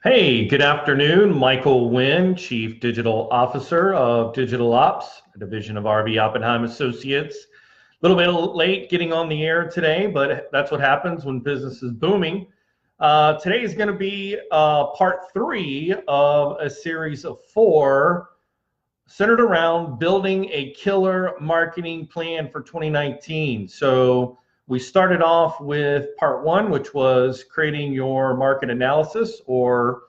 Hey, good afternoon. Michael Wynn, Chief Digital Officer of Digital Ops, a division of RB Oppenheim Associates. A little bit late getting on the air today, but that's what happens when business is booming. Today is going to be part three of a series of four centered around building a killer marketing plan for 2019. So we started off with part one, which was creating your market analysis or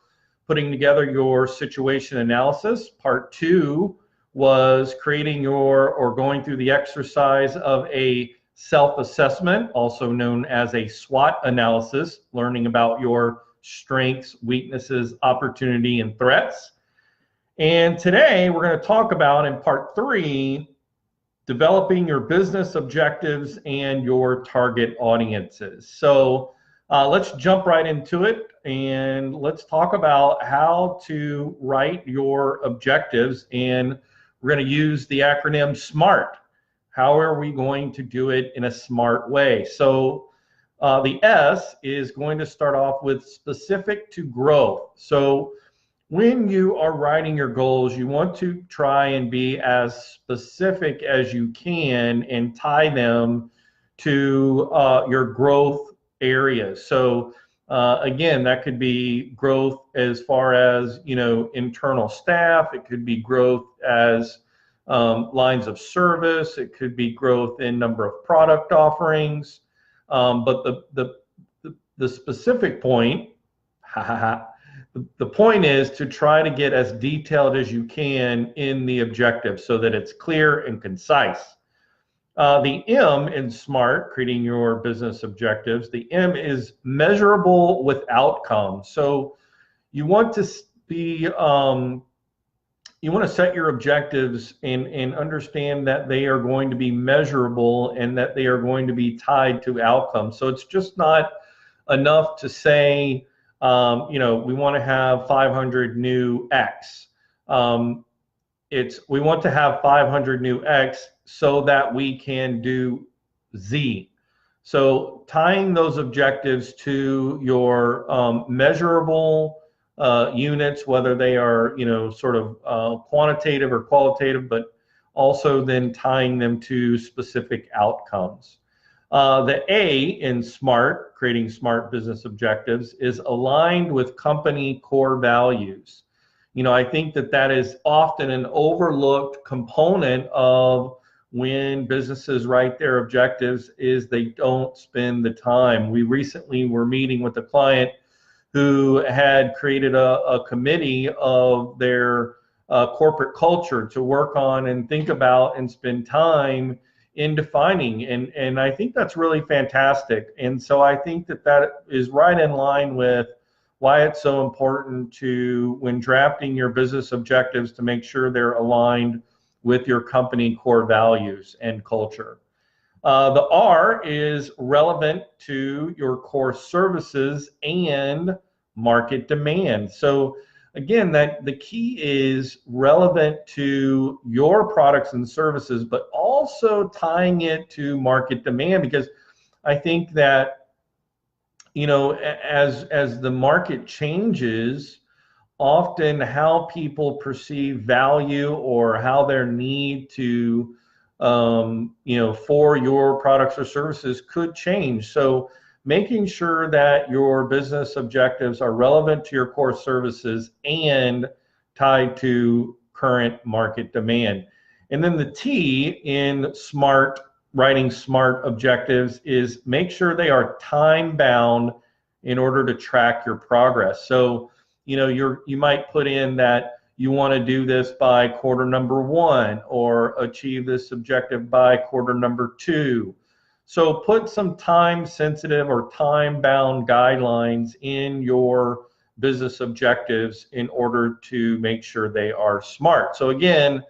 putting together your situation analysis. Part two was creating your or going through the exercise of a self-assessment, also known as a SWOT analysis, learning about your strengths, weaknesses, opportunity, and threats. And today we're going to talk about in part three, developing your business objectives and your target audiences. So let's jump right into it and let's talk about how to write your objectives. And we're going to use the acronym SMART. How are we going to do it in a smart way? So the S is going to start off with specific to growth. So when you are writing your goals, you want to try and be as specific as you can and tie them to your growth areas. So again, that could be growth as far as, internal staff. It could be growth as lines of service. It could be growth in number of product offerings. But the specific point, the point is to try to get as detailed as you can in the objective so that it's clear and concise. The M in SMART, creating your business objectives, the M is measurable with outcomes. So you want to be, you want to set your objectives and understand that they are going to be measurable and that they are going to be tied to outcomes. So it's just not enough to say, we want to have 500 new X. We want to have 500 new X so that we can do Z. So tying those objectives to your measurable units, whether they are, sort of quantitative or qualitative, but also then tying them to specific outcomes. The A in SMART, creating smart business objectives, is aligned with company core values. I think that is often an overlooked component of when businesses write their objectives is they don't spend the time. We recently were meeting with a client who had created a committee of their corporate culture to work on and think about and spend time in defining, and I think that's really fantastic. And so I think that is right in line with why it's so important to, when drafting your business objectives, to make sure they're aligned with your company core values and culture. The R is relevant to your core services and market demand. So again, the key is relevant to your products and services, but also tying it to market demand, because I think that, as the market changes, often how people perceive value or how their need to, for your products or services could change. So making sure that your business objectives are relevant to your core services and tied to current market demand. And then the T in SMART, writing SMART objectives, is make sure they are time bound in order to track your progress. So, you might put in that you want to do this by quarter number 1 or achieve this objective by quarter number 2. So put some time-sensitive or time-bound guidelines in your business objectives in order to make sure they are smart. So again,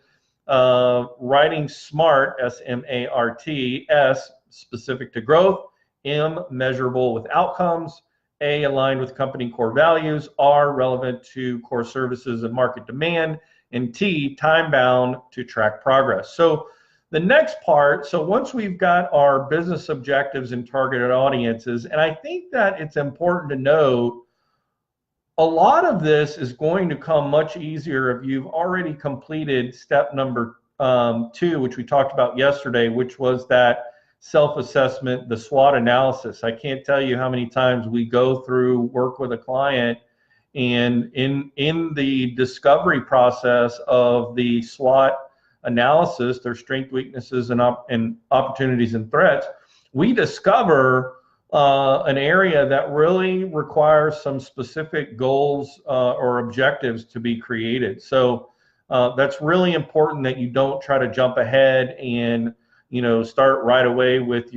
writing SMART, S-M-A-R-T, S, specific to growth, M, measurable with outcomes, A, aligned with company core values, R, relevant to core services and market demand, and T, time-bound to track progress. So the next part, so once we've got our business objectives and targeted audiences, and I think that it's important to note a lot of this is going to come much easier if you've already completed step number 2, which we talked about yesterday, which was that self-assessment, the SWOT analysis. I can't tell you how many times we go through work with a client, and in the discovery process of the SWOT analysis, their strengths, weaknesses, and opportunities and threats, we discover an area that really requires some specific goals or objectives to be created. So that's really important that you don't try to jump ahead and start right away with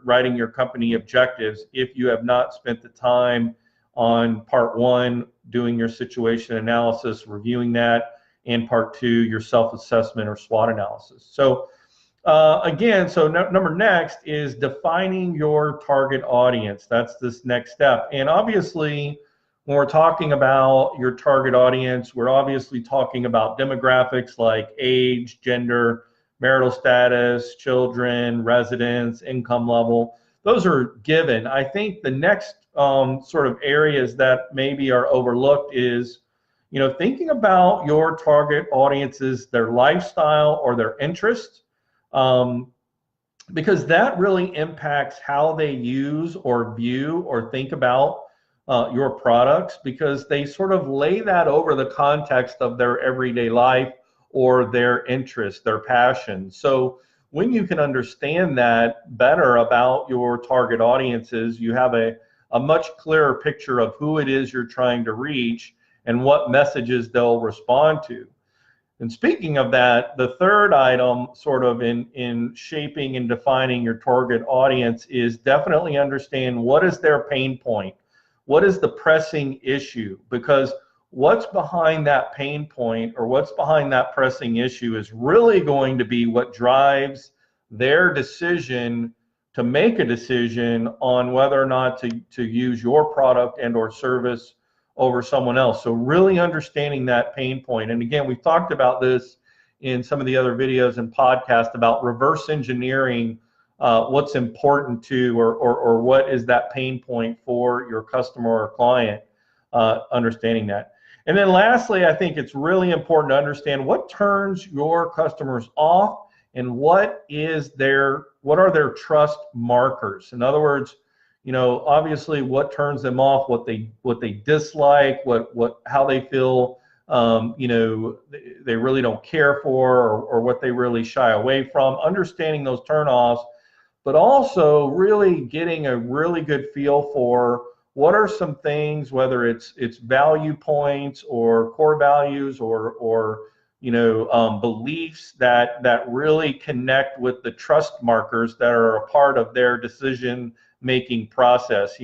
writing your company objectives if you have not spent the time on part 1, doing your situation analysis, reviewing that, and part 2, your self-assessment or SWOT analysis. So again, so number next is defining your target audience. That's this next step. And obviously, when we're talking about your target audience, we're obviously talking about demographics like age, gender, marital status, children, residence, income level. Those are given. I think the next sort of areas that maybe are overlooked is, thinking about your target audiences, their lifestyle or their interest. Because that really impacts how they use or view or think about your products, because they sort of lay that over the context of their everyday life or their interest, their passion. So when you can understand that better about your target audiences, you have a much clearer picture of who it is you're trying to reach and what messages they'll respond to. And speaking of that, the third item sort of in shaping and defining your target audience is definitely understand what is their pain point. What is the pressing issue? Because what's behind that pain point or what's behind that pressing issue is really going to be what drives their decision to make a decision on whether or not to use your product and or service over someone else. So really understanding that pain point. And again, we've talked about this in some of the other videos and podcasts about reverse engineering what's important to or what is that pain point for your customer or client, understanding that. And then lastly, I think it's really important to understand what turns your customers off and what are their trust markers. In other words, obviously what turns them off, what they dislike, how they feel, they really don't care for, or what they really shy away from. Understanding those turnoffs, but also really getting a really good feel for what are some things, whether it's value points or core values or beliefs that really connect with the trust markers that are a part of their decision making process.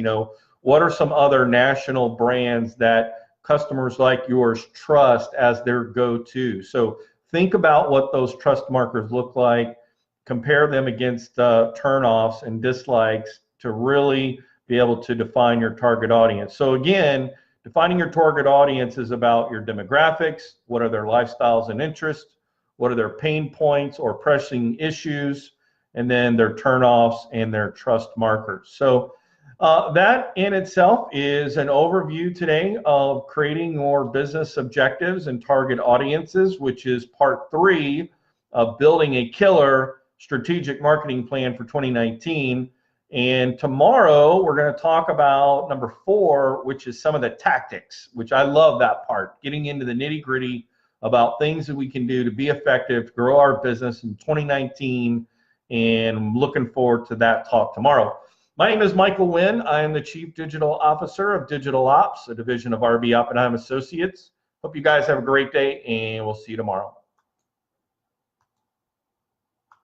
What are some other national brands that customers like yours trust as their go-to? So think about what those trust markers look like, compare them against turnoffs and dislikes to really be able to define your target audience. So again, defining your target audience is about your demographics, what are their lifestyles and interests, what are their pain points or pressing issues, and then their turnoffs and their trust markers. So that in itself is an overview today of creating your business objectives and target audiences, which is part 3 of building a killer strategic marketing plan for 2019. And tomorrow we're going to talk about number 4, which is some of the tactics, which I love that part, getting into the nitty-gritty about things that we can do to be effective, to grow our business in 2019. And I'm looking forward to that talk tomorrow. My name is Michael Wynn. I am the Chief Digital Officer of Digital Ops, a division of RB Oppenheim Associates. Hope you guys have a great day, and we'll see you tomorrow.